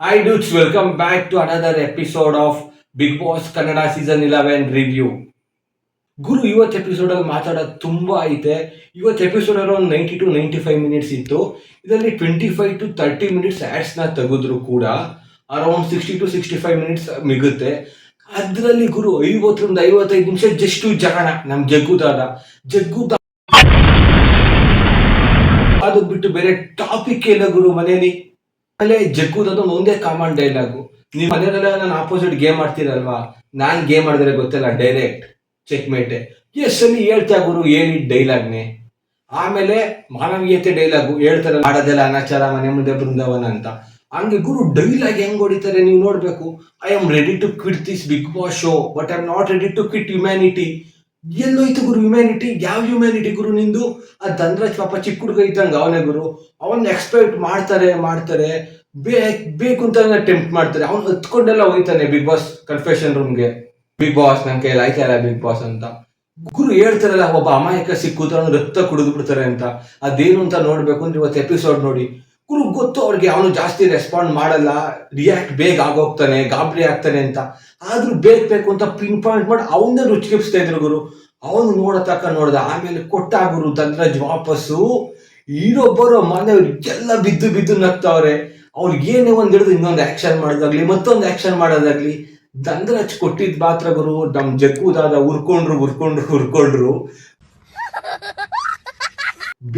Hi dudes, welcome back to another episode of Big Boss Kannada Season 11 review. ಗುರು ಇವತ್ತು episode ಅಲ್ಲಿ ಮಾತಾಡೋದು ತುಂಬಾ ಐತೆ. ಇವತ್ತು ಎಪಿಸೋಡ್ ಅಲ್ಲಿ ಒಂದು 90 to 95 ಮಿನಿಟ್ಸ್ ಇತ್ತು. ಇದರಲ್ಲಿ 25 to 30 ಮಿನಿಟ್ಸ್ ಆಡ್ಸ್ ನ ತೆಗೆದ್ರು ಕೂಡ ಅರೌಂಡ್ 60 to 65 ಮಿನಿಟ್ಸ್ ಮಿಗುತ್ತೆ. ಅದರಲ್ಲಿ ಗುರು 50 to 55 ನಿಮಿಷ ಜಸ್ಟ್ ಜಗಣ ನಮ್ ಜಗ್ಗು ಅದು ಬಿಟ್ಟು ಬೇರೆ ಟಾಪಿಕ್ ಇಲ್ಲ ಗುರು ಮನೇಲಿ. ಆಮೇಲೆ ಜಗ್ಗುದದು ಒಂದೇ ಕಾಮನ್ ಡೈಲಾಗು, ನೀವು ಮನೆಯಲ್ಲ ನಾನು ಆಪೋಸಿಟ್ ಗೇಮ್ ಆಡ್ತೀರಲ್ವಾ, ನಾನ್ ಗೇಮ್ ಆಡಿದ್ರೆ ಗೊತ್ತಲ್ಲ ಡೈರೆಕ್ಟ್ ಚೆಕ್ ಮೇಟೆ. ಎಸ್ ಅಲ್ಲಿ ಹೇಳ್ತಾ ಗುರು ಹೇಳಿದ ಡೈಲಾಗ್ನೆ. ಆಮೇಲೆ ಮಾನವೀಯತೆ ಡೈಲಾಗು ಹೇಳ್ತಾರೆ, ಮಾಡೋದೆಲ್ಲ ಅನಾಚಾರ ಮನೆ ಮುಂದೆ ಬೃಂದಾವನ ಅಂತ. ಹಂಗೆ ಗುರು ಡೈಲಾಗ್ ಹೆಂಗ್ ಹೊಡಿತಾರೆ ನೀವು ನೋಡ್ಬೇಕು. I am ready to quit this big boss show but I am not ready to quit humanity. ಎಲ್ಲೋಯ್ತು ಗುರು ಹ್ಯುಮ್ಯಾನಿಟಿ? ಯಾವ ಹ್ಯುಮ್ಯಾನಿಟಿ ಗುರು ನಿಂದು? ಆ ಧನ್ರಾಜ್ ಪಾಪ ಚಿಕ್ಕ ಹುಡುಗ ಇದ್ದಂಗ ಅವನೇ ಗುರು. ಅವನ್ ಎಕ್ಸ್ಪೆಕ್ಟ್ ಮಾಡ್ತಾರೆ ಬೇಕು ಅಂತ ಟೆಂಪ್ಟ್ ಮಾಡ್ತಾರೆ. ಅವ್ನು ಹತ್ಕೊಂಡೆಲ್ಲ ಹೋಯ್ತಾನೆ ಬಿಗ್ ಬಾಸ್ ಕನ್ಫೆಷನ್ ರೂಮ್ಗೆ. ಬಿಗ್ ಬಾಸ್ ನನ್ ಕೈಲಿ ಆಯ್ತಾ ಇಲ್ಲ ಬಿಗ್ ಬಾಸ್ ಅಂತ. ಗುರು ಹೇಳ್ತಾರಲ್ಲ, ಒಬ್ಬ ಅಮಾಯಕ ಸಿಕ್ಕುತ್ತ ಅವ್ನು ರಕ್ತ ಕುಡಿದು ಬಿಡ್ತಾರೆ ಅಂತ. ಅದೇನು ಅಂತ ನೋಡ್ಬೇಕು ಅಂದ್ರೆ ಇವತ್ತು ಎಪಿಸೋಡ್ ನೋಡಿ. ಗುರು ಗೊತ್ತು ಅವ್ರಿಗೆ ಅವನು ಜಾಸ್ತಿ ರೆಸ್ಪಾಂಡ್ ಮಾಡಲ್ಲ, ರಿಯಾಕ್ಟ್ ಬೇಗ ಆಗೋಗ್ತಾನೆ, ಗಾಬರಿ ಆಗ್ತಾನೆ ಅಂತ. ಆದ್ರೂ ಬೇಕು ಅಂತ ಪಿನ್ ಪಾಯಿಂಟ್ ಮಾಡಿ ಅವನ್ನೇ ರುಚಿಗಿಪ್ಸ್ತಾ ಇದ್ರು ಗುರು. ಅವನು ನೋಡ್ದ. ಆಮೇಲೆ ಕೊಟ್ಟ ಗುರು ಧನ್ರಾಜ್ ವಾಪಸ್ಸು. ಬರೋ ಮನೆಯವ್ರಿಗೆಲ್ಲ ಬಿದ್ದು ನಗ್ತಾವ್ರೆ. ಅವ್ರಿಗೆ ಏನೇ ಒಂದ್ ಹಿಡಿದು ಇನ್ನೊಂದು ಆಕ್ಷನ್ ಮಾಡೋದಾಗ್ಲಿ, ಮತ್ತೊಂದು ಆಕ್ಷನ್ ಮಾಡೋದಾಗ್ಲಿ, ಧನ್ರಾಜ್ ಕೊಟ್ಟಿದ್ ಮಾತ್ರ ಗುರು ನಮ್ ಜಗ್ಗುದಾದ ಉರ್ಕೊಂಡ್ರು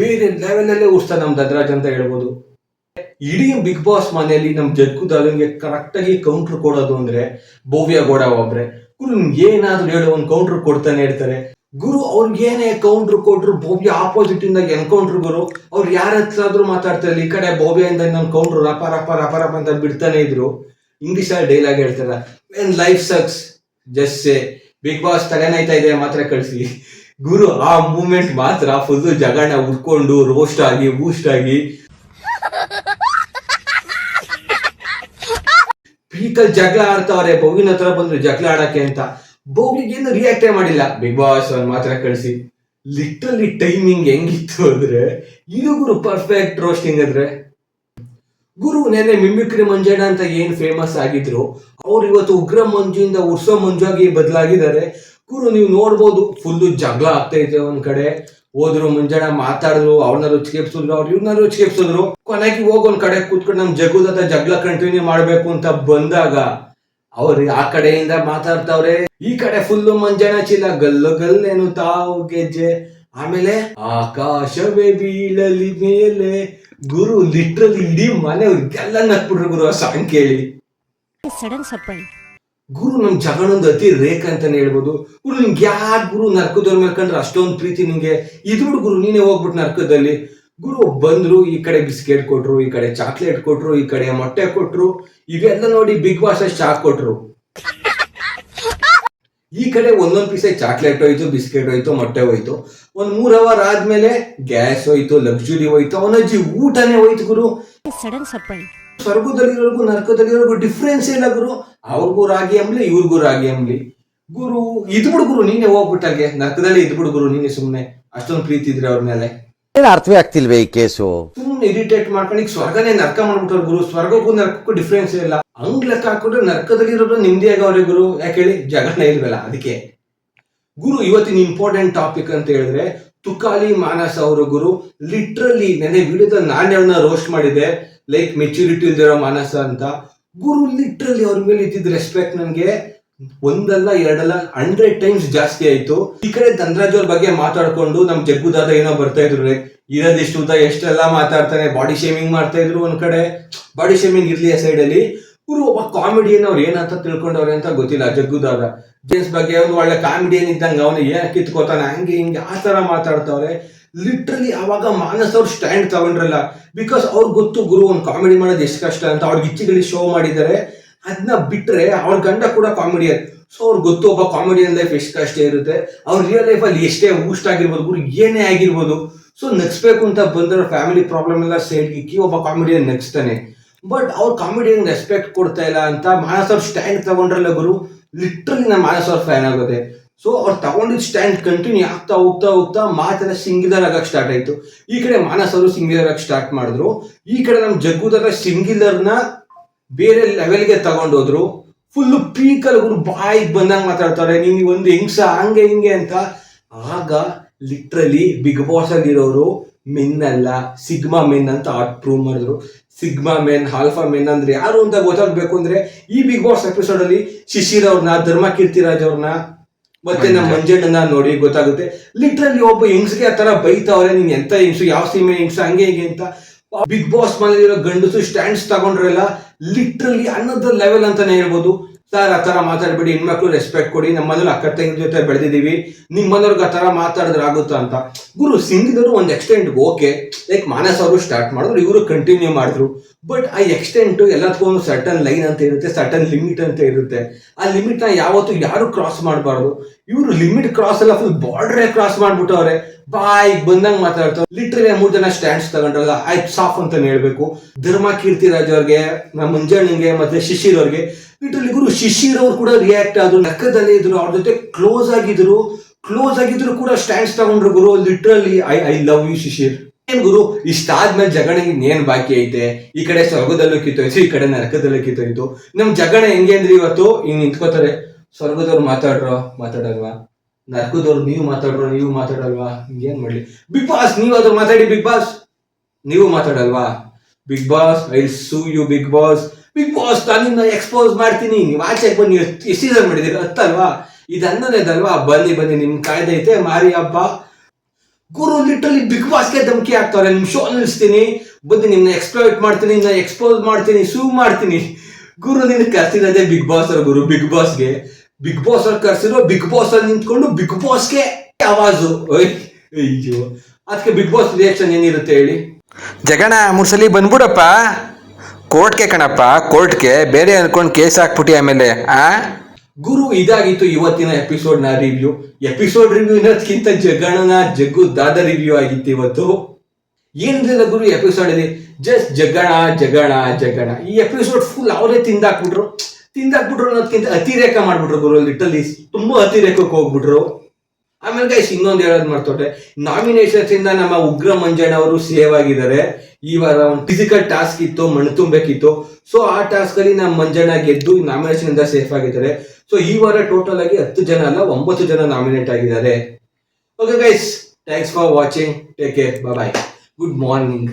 ಬೇರೆ ಲೆವೆಲ್ ಅಲ್ಲೇ ಉರ್ಸ್ತಾನೆ ನಮ್ ಧನ್ರಾಜ್ ಅಂತ ಹೇಳ್ಬೋದು. ಇಡೀ ಬಿಗ್ ಬಾಸ್ ಮನೆಯಲ್ಲಿ ನಮ್ ಜಗ್ಗುದಾದಂಗೆ ಕರೆಕ್ಟ್ ಆಗಿ ಕೌಂಟರ್ ಕೊಡೋದು ಅಂದ್ರೆ ಭವ್ಯ ಗೌಡ ಒಬ್ರೆ. ಗುರು ಏನಾದ್ರು ಹೇಳೋ ಒಂದ್ ಕೌಂಟರ್ ಕೊಡ್ತಾನೆ ಇರ್ತಾರೆ ಗುರು. ಅವ್ರಿಗೆ ಏನೇ ಕೌಂಟರ್ ಕೊಟ್ರು ಭವ್ಯ ಆಪೋಸಿಟ್ ಇಂದ ಎನ್ಕೌಂಟರ್ ಗುರು. ಅವ್ರು ಯಾರ ಹತ್ರ ಮಾತಾಡ್ತಾರೆ, ಈ ಕಡೆ ಭವ್ಯ ಇಂದ ಕೌಂಟರ್ ರಪ ಅಂತ ಬಿಡ್ತಾನೆ ಇದ್ರು. ಇಂಗ್ಲಿಷ್ ಅಲ್ಲಿ ಡೈಲಾಗ್ ಹೇಳ್ತಾರ, when life sucks just say big boss ತಲೆನೈತಾ ಇದೆ ಮಾತ್ರ ಕಳಿಸಿ. ಗುರು ಆ ಮೂಮೆಂಟ್ ಮಾತ್ರ ಫುಲ್ ಜಗಣ ಉಡ್ಕೊಂಡು ರೋಸ್ಟ್ ಆಗಿ ಬೂಸ್ಟ್ ಆಗಿ ಪೀಕಲ್ ಜಗಳ ಆಡ್ತಾವ್ರೆ. ಭವ್ಯನ ಹತ್ರ ಬಂದ್ರು ಜಗಳ ಆಡಕ್ಕೆ ಅಂತ. ಭವ್ಯಗೇನು ರಿಯಾಕ್ಟೇ ಮಾಡಿಲ್ಲ. ಬಿಗ್ ಬಾಸ್ ಅವ್ರು ಮಾತ್ರ ಕಳಿಸಿ. ಲಿಟ್ರಲಿ ಟೈಮಿಂಗ್ ಹೆಂಗಿತ್ತು ಅಂದ್ರೆ ಇದು ಗುರು ಪರ್ಫೆಕ್ಟ್ ರೋಸ್ಟಿಂಗ್ ಅಂದ್ರೆ. ಗುರು ನೆನ್ನೆ ಮಿಮಿಕ್ರಿ ಮಂಜಣ್ಣ ಅಂತ ಏನ್ ಫೇಮಸ್ ಆಗಿದ್ರು, ಅವ್ರು ಇವತ್ತು ಉಗ್ರ ಮಂಜುಯಿಂದ ಉರ್ಸೋ ಮಂಜಾಗಿ ಬದಲಾಗಿದ್ದಾರೆ. ಗುರು ನೀವು ನೋಡ್ಬೋದು, ಫುಲ್ ಜಗಳ ಆಗ್ತೈತೆ. ಒಂದ್ ಕಡೆ ಹೋದ್ರು ಮಂಜಣ್ಣ ಮಾತಾಡಿದ್ರು, ಅವ್ರನ್ನ ರುಚಿಗೆಪ್ಸಿದ್ರು, ಅವ್ರು ಇವ್ರನ್ನ ರುಚಿಗೆಪ್ಸಿದ್ರು. ಕೊನೆಗೆ ಒಂದ್ ಕಡೆ ಕೂತ್ಕೊಂಡು ನಮ್ ಜಗ್ಗುದ ಜಗಳ ಕಂಟಿನ್ಯೂ ಮಾಡ್ಬೇಕು ಅಂತ ಬಂದಾಗ ಅವ್ರು ಆ ಕಡೆಯಿಂದ ಮಾತಾಡ್ತಾವ್ರೆ, ಈ ಕಡೆ ಫುಲ್ ಮಂಜಣ್ಣ ಚೀಲ ಗಲ್ಲೇನು ತಾವು ಗೆಜ್ಜೆ. ಆಮೇಲೆ ಆಕಾಶವೇ ಬೀಳಲಿ ಮೇಲೆ. ಗುರು ಲಿಟ್ರಲಿ ಇಡೀ ಮನೆಯವ್ರಿಗೆಲ್ಲ ನಕ್ಬಿಟ್ರು ಗುರು ಆ ಸಾಂಗ್ ಕೇಳಿ. ಸಡನ್ ಸರ್ಪ್ರೈಸ್ ಗುರು ನಮ್ ಜಗಳೊಂದು ಅತಿ ರೇಖ ಅಂತಾನೆ ಹೇಳ್ಬೋದು. ಗುರು ನಿಮ್ಗೆ ಯಾಕೆ ಗುರು ನರ್ಕದವ್ರ ಮೇಲೆ ಕಂಡ್ರೆ ಅಷ್ಟೊಂದು ಪ್ರೀತಿ ನಿಮ್ಗೆ? ಇದ್ಬಿಡು ಗುರು ನೀನೇ ಹೋಗ್ಬಿಟ್ಟು ನರ್ಕದಲ್ಲಿ. ಗುರು ಬಂದ್ರು, ಈ ಕಡೆ ಬಿಸ್ಕೆಟ್ ಕೊಟ್ರು, ಈ ಕಡೆ ಚಾಕ್ಲೇಟ್ ಕೊಟ್ರು, ಈ ಕಡೆ ಮೊಟ್ಟೆ ಕೊಟ್ರು. ಇವೆಲ್ಲ ನೋಡಿ ಬಿಗ್ ಬಾಸ್ ಚಾಕ್ ಕೊಟ್ರು. ಈ ಕಡೆ ಒಂದೊಂದ್ ಪೀಸೆ ಚಾಕ್ಲೇಟ್ ಹೋಯ್ತು, ಬಿಸ್ಕೆಟ್ ಹೋಯ್ತು, ಮೊಟ್ಟೆ ಹೋಯ್ತು. ಒಂದ್ 3 ಅವರ್ ಆದ್ಮೇಲೆ ಗ್ಯಾಸ್ ಹೋಯ್ತು, ಲಕ್ಸುರಿ ಹೋಯ್ತು, ಅವನಜ್ಜಿ ಊಟನೇ ಹೋಯ್ತು ಗುರು. Sudden surprise. ಸ್ವರ್ಗದಲ್ಲಿರೋರ್ಗು ನರ್ಕದಲ್ಲಿರೋರ್ಗು ಡಿಫ್ರೆನ್ಸ್ ಇಲ್ಲ ಗುರು. ಅವ್ರಿಗೂ ರಾಗಿ ಅಂಬ್ಲಿ, ಇವ್ರಿಗೂ ರಾಗಿ ಅಂಬ್ಲಿ. ಗುರು ಇದ್ಬಿಡು ಗುರು ನೀನೆ ಹೋಗ್ಬಿಟ್ಟಾಗೆ ನರ್ಕದಲ್ಲಿ ಇದ್ಬಿಡು ಗುರು ನೀನೆ. ಸುಮ್ನೆ ಅಷ್ಟೊಂದು ಪ್ರೀತಿ ಇದ್ರೆ ಅವ್ರ ಮೇಲೆ. ಅರ್ಥವೇ ಆಗ್ತಿಲ್ವೇ ಈ ಕೇಸು? ಸುಮ್ನೆ ಇರಿಟೇಟ್ ಮಾಡ್ಕೊಂಡು ಈಗ ಸ್ವರ್ಗನೇ ನರ್ಕ ಮಾಡ್ಬಿಟ್ರು ಗುರು. ಸ್ವರ್ಗಕ್ಕೂ ನರ್ಕಕ್ಕೂ ಡಿಫ್ರೆನ್ಸ್ ಇಲ್ಲ. ಹಂಗ್ ಲೆಕ್ಕ ಹಾಕೊಂಡ್ರೆ ನರ್ಕದಲ್ಲಿ ಇರೋರು ನಿಮ್ದೇ ಆಗವ್ರೆ ಗುರು. ಯಾಕೆ ಹೇಳಿ? ಜಗನ್ನ ಇಲ್ವಲ್ಲ ಅದಕ್ಕೆ. ಗುರು ಇವತ್ತಿನ ಇಂಪಾರ್ಟೆಂಟ್ ಟಾಪಿಕ್ ಅಂತ ಹೇಳಿದ್ರೆ ತುಕಾಲಿ ಮಾನಸ್ ಅವರು ಗುರು. ಲಿಟ್ರಲಿ ನೆನೆ ವಿಡಿಯೋದಲ್ಲಿ ನಾನೇ ಅವ್ರನ್ನ ರೋಸ್ಟ್ ಮಾಡಿದೆ, ಲೈಕ್ ಮೆಚುರಿಟಿ ಇಲ್ದಿರೋ ಮಾನಸ ಅಂತ. ಗುರು ಲಿಟ್ರಲಿ ಅವ್ರ ಮೇಲೆ ಇದ್ದಿದ್ದ ರೆಸ್ಪೆಕ್ಟ್ ನನ್ಗೆ ಒಂದಲ್ಲ ಎರಡಲ್ಲ 100 times ಜಾಸ್ತಿ ಆಯ್ತು. ಈ ಕಡೆ ಧನ್ರಾಜ್ ಅವ್ರ ಬಗ್ಗೆ ಮಾತಾಡ್ಕೊಂಡು ನಮ್ ಜಗ್ಗುದಾದ ಏನೋ ಬರ್ತಾ ಇದ್ರು, ಇರೋದಿಷ್ಟು ಉದ್ದ ಎಷ್ಟೆಲ್ಲ ಮಾತಾಡ್ತಾನೆ, ಬಾಡಿ ಶೇಮಿಂಗ್ ಮಾಡ್ತಾ ಇದ್ರು. ಒಂದ್ ಕಡೆ ಬಾಡಿ ಶೇಮಿಂಗ್ ಇರ್ಲಿ ಆ ಸೈಡ್ ಅಲ್ಲಿ. ಗುರು ಒಬ್ಬ ಕಾಮಿಡಿಯನ್ ಅವ್ರು ಏನಂತ ತಿಳ್ಕೊಂಡವ್ರೆ ಅಂತ ಗೊತ್ತಿಲ್ಲ. ಜಗ್ಗುದಾದ ಜೇಮ್ಸ್ ಬಗ್ಗೆ ಒಂದು ಒಳ್ಳೆ ಕಾಮಿಡಿಯನ್ ಇದ್ದಂಗ ಅವನು ಏನ್ ಕಿತ್ಕೋತಾನೆ, ಹಂಗೆ ಹಿಂಗೆ ಆ ತರ ಮಾತಾಡ್ತಾವ್ರೆ. ಲಿಟ್ರಲಿ ಅವಾಗ ಮಾನಸ್ ಅವ್ರು ಸ್ಟ್ಯಾಂಡ್ ತಗೊಂಡ್ರಲ್ಲ. ಬಿಕಾಸ್ ಅವ್ರಿಗೆ ಗೊತ್ತು ಗುರು ಒಂದ್ ಕಾಮಿಡಿ ಮಾಡೋದು ಎಷ್ಟು ಕಷ್ಟ ಅಂತ. ಅವ್ರಿಗೆ ಇಚ್ಚಿಗಳಿ ಶೋ ಮಾಡಿದ್ದಾರೆ. ಅದನ್ನ ಬಿಟ್ರೆ ಅವ್ರ ಗಂಡ ಕೂಡ ಕಾಮಿಡಿಯನ್. ಸೊ ಅವ್ರಿಗೆ ಗೊತ್ತು ಒಬ್ಬ ಕಾಮಿಡಿಯನ್ ಲೈಫ್ ಎಷ್ಟು ಕಷ್ಟ ಇರುತ್ತೆ. ಅವ್ರ ರಿಯಲ್ ಲೈಫ್ ಅಲ್ಲಿ ಎಷ್ಟೇ ಊಷ್ಟ ಆಗಿರ್ಬೋದು ಗುರು, ಏನೇ ಆಗಿರ್ಬೋದು. ಸೊ ನಗ್ಸ್ಬೇಕು ಅಂತ ಬಂದ್ರೆ ಫ್ಯಾಮಿಲಿ ಪ್ರಾಬ್ಲಮ್ ಎಲ್ಲ ಸೈಡ್ ಇಕ್ಕಿ ಒಬ್ಬ ಕಾಮಿಡಿಯನ್ ನಗ್ಸ್ತಾನೆ. ಬಟ್ ಅವ್ರ ಕಾಮಿಡಿಯನ್ ರೆಸ್ಪೆಕ್ಟ್ ಕೊಡ್ತಾ ಇಲ್ಲ ಅಂತ ಮಾನಸ್ ಅವ್ರ ಸ್ಟ್ಯಾಂಡ್ ತಗೊಂಡ್ರಲ್ಲ ಗುರು. ಲಿಟ್ರಲಿ ನಾನು ಮಾನಸ್ ಅವ್ರ ಫ್ಯಾನ್ ಆಗೋದೆ. ಸೊ ಅವ್ರು ತಗೊಂಡಿದ್ ಸ್ಟ್ಯಾಂಡ್ ಕಂಟಿನ್ಯೂ ಆಗ್ತಾ ಹೋಗ್ತಾ ಮಾತೆಲ್ಲ ಸಿಂಗಿಲರ್ ಆಗಕ್ ಸ್ಟಾರ್ಟ್ ಆಯ್ತು. ಈ ಕಡೆ ಮಾನಸ್ ಅವರು ಸಿಂಗಿಲರ್ ಆಗಿ ಸ್ಟಾರ್ಟ್ ಮಾಡಿದ್ರು. ಈ ಕಡೆ ನಮ್ ಜಗ್ಗುದಾದ ಸಿಂಗಿಲರ್ನ ಬೇರೆ ಲೆವೆಲ್ಗೆ ತಗೊಂಡೋದ್ರು. ಫುಲ್ ಪೀಕಲ್ ಗುರು, ಬಾಯಿಗೆ ಬಂದಂಗೆ ಮಾತಾಡ್ತಾರೆ, ನೀನು ಒಂದು ಹೆಂಗ್ಸ ಹಂಗೆ ಹಿಂಗೆ ಅಂತ. ಆಗ ಲಿಟ್ರಲಿ ಬಿಗ್ ಬಾಸ್ ಆಗಿರೋರು ಮೆನ್ ಅಲ್ಲ, ಸಿಗ್ಮಾ ಮೆನ್ ಅಂತ ಪ್ರೂವ್ ಮಾಡಿದ್ರು. ಸಿಗ್ಮಾ ಮೆನ್, ಆಲ್ಫಾ ಮೆನ್ ಅಂದ್ರೆ ಯಾರು ಅಂತ ಗೊತ್ತಾಗ್ಬೇಕು ಅಂದ್ರೆ ಈ ಬಿಗ್ ಬಾಸ್ ಎಪಿಸೋಡ್ ಅಲ್ಲಿ ಶಿಶಿರ್ ಅವ್ರನ್ನ, ಧರ್ಮ ಕೀರ್ತಿರಾಜ್ ಅವ್ರನ್ನ ಮತ್ತೆ ನಮ್ಮ ಮಂಜಣ್ಣನ ನೋಡಿ ಗೊತ್ತಾಗುತ್ತೆ. ಲಿಟ್ರಲಿ ಒಬ್ಬ ಹೆಂಗ್ಸ್ಗೆ ಆ ತರ ಬೈತಾವ್ರೆ, ನೀನ್ ಎಂತ ಹೆಂಗ್ಸು, ಯಾವ ಸೀಮೆ ಹೆಂಗ್ಸು, ಹಂಗೆ ಹಿಂಗೆ ಅಂತ. ಬಿಗ್ ಬಾಸ್ ಮನೇಲಿರೋ ಗಂಡಸು ಸ್ಟ್ಯಾಂಡ್ಸ್ ತಗೊಂಡ್ರಲ್ಲ, ಲಿಟ್ರಲಿ ಅನ್ನೋದರ್ ಲೆವೆಲ್ ಅಂತಾನೆ ಹೇಳ್ಬೋದು. ಸರ್ ಆ ತರ ಮಾತಾಡ್ಬೇಡಿ, ಹೆಣ್ಮಕ್ಳು ರೆಸ್ಪೆಕ್ಟ್ ಕೊಡಿ, ನಮ್ಮ ಮನೇಲಿ ಅಕ್ಕ ತಂಗಿ ಜೊತೆ ಬೆಳೆದಿದೀವಿ, ನಿಮ್ ಮನೆಯವ್ರಿಗೆ ಆ ತರ ಮಾತಾಡಿದ್ರೆ ಆಗುತ್ತಾ ಅಂತ. ಗುರು ಸಿಂಗಿದವರು ಒಂದ್ ಎಕ್ಸ್ಟೆಂಟ್ ಓಕೆ, ಲೈಕ್ ಮಾನಸ್ ಅವರು ಸ್ಟಾರ್ಟ್ ಮಾಡಿದ್ರು, ಇವರು ಕಂಟಿನ್ಯೂ ಮಾಡಿದ್ರು. ಬಟ್ ಆ ಎಕ್ಸ್ಟೆಂಟ್ ಎಲ್ಲದಕ್ಕೂ ಒಂದು ಸರ್ಟನ್ ಲೈನ್ ಅಂತ ಇರುತ್ತೆ, ಸರ್ಟನ್ ಲಿಮಿಟ್ ಅಂತ ಇರುತ್ತೆ. ಆ ಲಿಮಿಟ್ ನ ಯಾವತ್ತೂ ಯಾರು ಕ್ರಾಸ್ ಮಾಡಬಾರ್ದು. ಇವರು ಲಿಮಿಟ್ ಕ್ರಾಸ್ ಎಲ್ಲ ಫುಲ್ ಬಾರ್ಡರ್ ಕ್ರಾಸ್ ಮಾಡ್ಬಿಟ್ಟವ್ರೆ, ಬಾಯಿಗೆ ಬಂದಂಗ್ ಮಾತಾಡ್ತಾರೆ. ಲಿಟ್ರಲಿ 3 ಜನ ಸ್ಟ್ಯಾಂಡ್ಸ್ ತಗೊಂಡ್ರಲ್ಲ, ಆಯ್ತು ಸಾಫ್ ಅಂತಾನೆ ಹೇಳ್ಬೇಕು. ಧರ್ಮ ಕೀರ್ತಿರಾಜ್ ಅವ್ರಿಗೆ, ನಮ್ಮ ಮುಂಜಾನಿಗೆ ಮತ್ತೆ ಶಿಶಿರ್ ಅವ್ರಿಗೆ. ಲಿಟ್ರಲಿ ಗುರು ಶಿಶಿರ್ ಅವ್ರು ಕೂಡ ರಿಯಾಕ್ಟ್ ಆದ್ರು, ನಕ್ಕದಲ್ಲೇ ಇದ್ರು, ಅವ್ರ ಜೊತೆ ಕ್ಲೋಸ್ ಆಗಿದ್ರು ಕೂಡ ಸ್ಟ್ಯಾಂಡ್ಸ್ ತಗೊಂಡ್ರು ಗುರು. Literally I love you Shishir. ಏನ್ ಗುರು, ಇಷ್ಟಾದ್ಮೇಲೆ ಜಗಣಿಗೆ ಇನ್ನೇನ್ ಬಾಕಿ ಐತೆ? ಈ ಕಡೆ ಸ್ವರ್ಗದಲ್ಲೂ ಕಿತ್ತೋಯ್ತು, ಈ ಕಡೆ ನರಕದಲ್ಲೂ ಕಿತ್ತೋಯ್ತು. ನಮ್ ಜಗಣ ಹೆಂಗೆ ಅಂದ್ರೆ ಇವತ್ತು ಹಿಂಗ್ ನಿಂತ್ಕೋತಾರೆ, ಸ್ವರ್ಗದವ್ರು ಮಾತಾಡಲ್ವಾ, ನರಕದವ್ರು ನೀವು ಮಾತಾಡಲ್ವಾ, ಹಿಂಗೇನ್ ಮಾಡ್ಲಿ? ಬಿಗ್ ಬಾಸ್ ನೀವಾದ್ರೂ ಮಾತಾಡಿ, ಬಿಗ್ ಬಾಸ್ ನೀವು ಮಾತಾಡಲ್ವಾ? Big boss I sue you big boss ನಾನಿನ್ನ ಎಕ್ಸ್ಪೋಸ್ ಮಾಡ್ತೀನಿ, ನೀವು ಆಚೆ ಬನ್ನಿ. ಎಷ್ಟು ಸೀಸನ್ ಮಾಡಿದೀರ? 10 ಅಲ್ವಾ? ಇದು 11ನೇದಲ್ವಾ? ಬನ್ನಿ ನಿಮ್ ಕಾಯ್ದೆ ಐತೆ, ಮಾರಿ ಹಬ್ಬ. ಗುರು ಲಿಟ್ರಲಿ ಬಿಗ್ ಬಾಸ್ಗೆ ಧಮಕಿ ಹಾಕ್ತಾರೆ, ನಿಮ್ ಶೋ ನಿಲ್ಸ್ತೀನಿ, ಬಂದು ನಿಮ್ನ ಎಕ್ಸ್ಪ್ಲೋಯ್ಟ್ ಮಾಡ್ತೀನಿ, ಎಕ್ಸ್ಪೋಸ್ ಮಾಡ್ತೀನಿ, ಸೂ ಮಾಡ್ತೀನಿ. ಗುರು ನಿನ್ ಕರ್ಸಿರೋದೇ ಬಿಗ್ ಬಾಸ್ ಅವ್ರ ಗುರು. ಬಿಗ್ ಬಾಸ್ಗೆ ಬಿಗ್ ಬಾಸ್ ಅವ್ರು ಕರ್ಸಿರೋ, ಬಿಗ್ ಬಾಸ್ ಅಲ್ಲಿ ನಿಂತ್ಕೊಂಡು ಬಿಗ್ ಬಾಸ್ಗೆ ಆವಾಜು. ಅಯ್ಯೋ, ಅದಕ್ಕೆ ಬಿಗ್ ಬಾಸ್ ರಿಯಾಕ್ಷನ್ ಏನಿರುತ್ತೆ ಹೇಳಿ? ಜಗಣ 3 ಸಲ ಬಂದ್ಬಿಡಪ್ಪ ಕೋರ್ಟ್ಗೆ ಕಣಪ್ಪ, ಕೋರ್ಟ್ಗೆ ಬೇರೆ ಅನ್ಕೊಂಡು ಕೇಸ್ ಹಾಕ್ಬಿಟ್ಟಿ ಆಮೇಲೆ ಗುರು ಇದಾಗಿತ್ತು ಇವತ್ತಿನ ಎಪಿಸೋಡ್ ನ ರಿವ್ಯೂ. ಎಪಿಸೋಡ್ ರಿವ್ಯೂ ಅನ್ನೋದಕ್ಕಿಂತ ಜಗಣನ ದಾದ ರಿವ್ಯೂ ಆಗಿತ್ತು ಇವತ್ತು. ಏನಿಲ್ಲ ಗುರು ಎಪಿಸೋಡ್ ಅಲ್ಲಿ, ಜಸ್ಟ್ ಜಗಣ. ಈ ಎಪಿಸೋಡ್ ಫುಲ್ ಅವರೇ ತಿಂದಾಕ್ಬಿಟ್ರು ಅನ್ನೋದಕ್ಕಿಂತ ಅತಿರೇಕ ಮಾಡ್ಬಿಟ್ರು ಗುರು. ಲಿಟರಲಿ ತುಂಬಾ ಅತಿರೇಕಕ್ಕೆ ಹೋಗ್ಬಿಟ್ರು. ಆಮೇಲೆ ಗೈಸ್ ಇನ್ನೊಂದು ಹೇಳೋದು ಮಾಡ್ತೋಟೆ, ನಾಮಿನೇಷನ್ಸ್ ಇಂದ ನಮ್ಮ ಉಗ್ರ ಮಂಜಣ್ಣ ಅವರು ಸೇವ್ ಆಗಿದ್ದಾರೆ. ಈ ವಾರ ಒಂದು ಫಿಸಿಕಲ್ ಟಾಸ್ಕ್ ಇತ್ತು, ಮಣ್ಣು ತುಂಬಬೇಕಿತ್ತು. ಸೊ ಆ ಟಾಸ್ಕ್ ಅಲ್ಲಿ ನಮ್ಮ ಮಂಜಣ್ಣ ಗೆದ್ದು ನಾಮಿನೇಷನ್ ಇಂದ ಸೇಫ್ ಆಗಿದ್ದಾರೆ. ಸೊ ಈ ವಾರ ಟೋಟಲ್ ಆಗಿ 10 ಜನ ಅಲ್ಲ 9 ಜನ ನಾಮಿನೇಟ್ ಆಗಿದ್ದಾರೆ. Okay guys, thanks for watching, take care, bye, good morning.